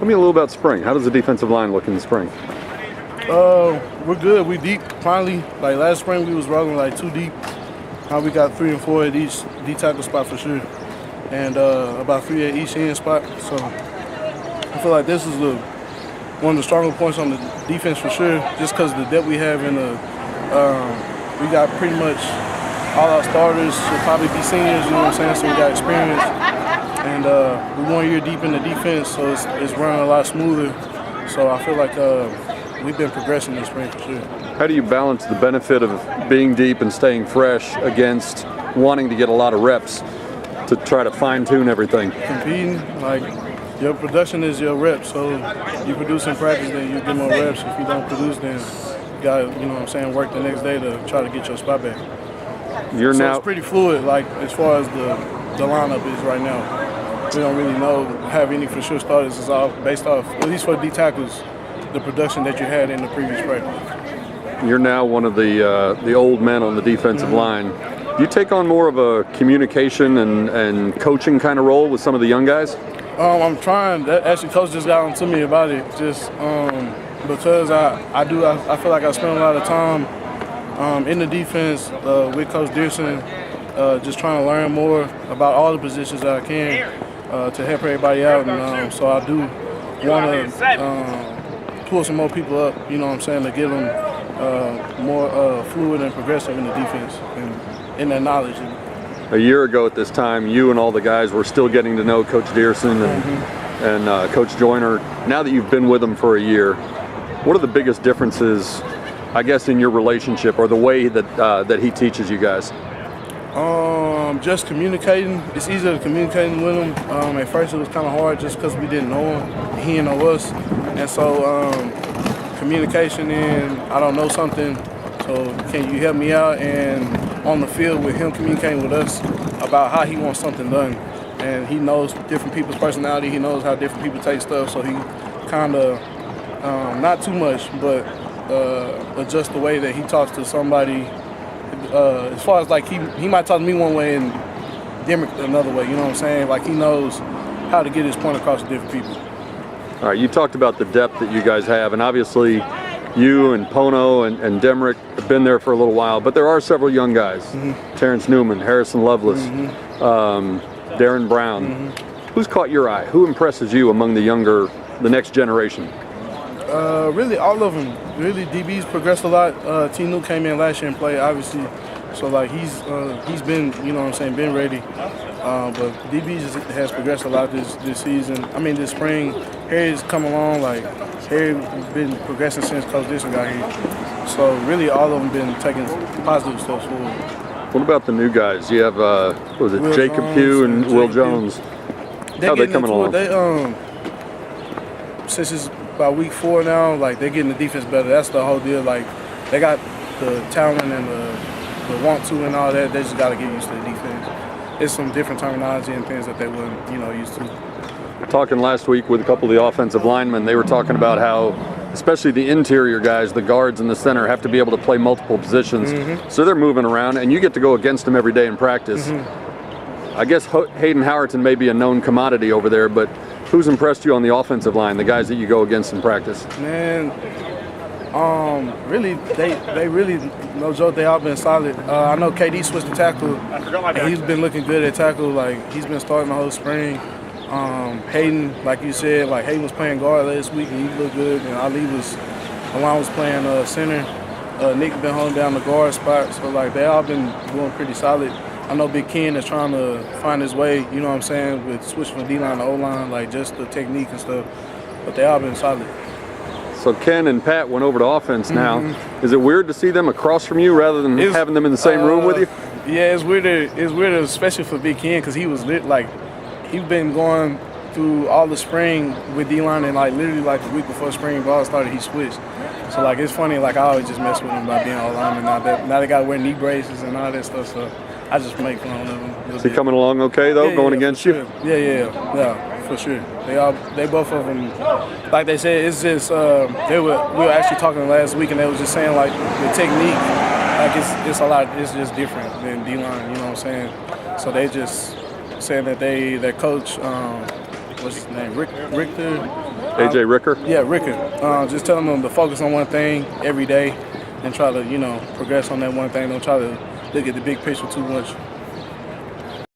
Tell me a little about spring. How does the defensive line look in the spring? We're good. We deep finally. Like last spring, we was rolling like 2 deep. Now we got 3 and 4 at each D tackle spot for sure, and about 3 at each end spot. So I feel like this is one of the stronger points on the defense for sure, just because of the depth we have in the. We got pretty much all our starters should probably be seniors. You know what I'm saying? So we got experience, and we're 1 year deep in the defense, so it's running a lot smoother. So I feel like we've been progressing this spring for sure. How do you balance the benefit of being deep and staying fresh against wanting to get a lot of reps to try to fine-tune everything? Competing, like your production is your reps. So you produce in practice, then you get more reps. If you don't produce, then you got, you know what I'm saying, work the next day to try to get your spot back. It's pretty fluid, like as far as the lineup is right now. We don't really have any for sure starters. It's all based off, at least for D tackles, the production that you had in the previous practice. You're now one of the old men on the defensive line. Do you take on more of a communication and coaching kind of role with some of the young guys? I'm trying. Actually, Coach just got on to me about it, just because I feel like I spend a lot of time in the defense with Coach Dearson, just trying to learn more about all the positions that I can to help everybody out. And so I do want to pull some more people up, you know what I'm saying, to get them more fluid and progressive in the defense and in their knowledge. A year ago at this time, you and all the guys were still getting to know Coach Dearson and Coach Joyner. Now that you've been with them for a year, what are the biggest differences, I guess, in your relationship or the way that he teaches you guys? Just communicating. It's easier to communicate with him. At first it was kind of hard just because we didn't know him. He didn't know us. And so communication and I don't know something, so can you help me out? And on the field with him communicating with us about how he wants something done. And he knows different people's personality. He knows how different people take stuff. So he kind of, not too much, but adjust the way that he talks to somebody. As far as like he might talk to me one way and Dimmick another way, you know what I'm saying? Like he knows how to get his point across to different people. All right, you talked about the depth that you guys have, and obviously you and Pono and Demrick have been there for a little while, but there are several young guys. Terrence Newman, Harrison Lovelace, Darren Brown. Who's caught your eye? Who impresses you among the next generation? Really all of them. Really, DB's progressed a lot. T. New came in last year and played, obviously. So like he's been, you know what I'm saying, been ready. But DB has progressed a lot this season. I mean, this spring, Harry's come along. Like Harry's been progressing since Coach Dixon got here. So really, all of them been taking positive steps forward. What about the new guys? You have Jacob Pugh and Will Jones. How are they coming along? Since it's about week 4 now, like they're getting the defense better. That's the whole deal. Like they got the talent and the want to and all that. They just got to get used to the defense. It's some different terminology and things that they weren't, used to. Talking last week with a couple of the offensive linemen, they were talking about how, especially the interior guys, the guards and the center, have to be able to play multiple positions. So they're moving around, and you get to go against them every day in practice. I guess Hayden Howerton may be a known commodity over there, but who's impressed you on the offensive line, the guys that you go against in practice? Man, really, they really, no joke, they all been solid. I know KD switched to tackle, and he's been looking good at tackle. Like, he's been starting the whole spring. Hayden, like you said, like Hayden was playing guard last week, and he looked good. And Alon was playing center. Nick been holding down the guard spot. So, like, they all been doing pretty solid. I know Big Ken is trying to find his way, you know what I'm saying, with switching from D-line to O-line, like just the technique and stuff. But they all been solid. So Ken and Pat went over to offense now. Is it weird to see them across from you rather than having them in the same room with you? Yeah, it's weirder. It's weirder, especially for Big Ken, because he was he's been going through all the spring with D-line, and like literally like the week before spring ball started, he switched. So like it's funny, like I always just mess with him about being O-lineman. Now they got to wear knee braces and all that stuff. So I just make fun of them. Is he coming along okay though, going against you? Yeah, for sure. They both of them, like they said, it's just we were actually talking last week, and they was just saying like the technique, like it's just different than D-line. You know what I'm saying? So they just saying that their coach, what's his name, Richter, AJ Ricker? Yeah, Ricker. Just telling them to focus on one thing every day and try to, progress on that one thing. Don't try to look at the big picture too much.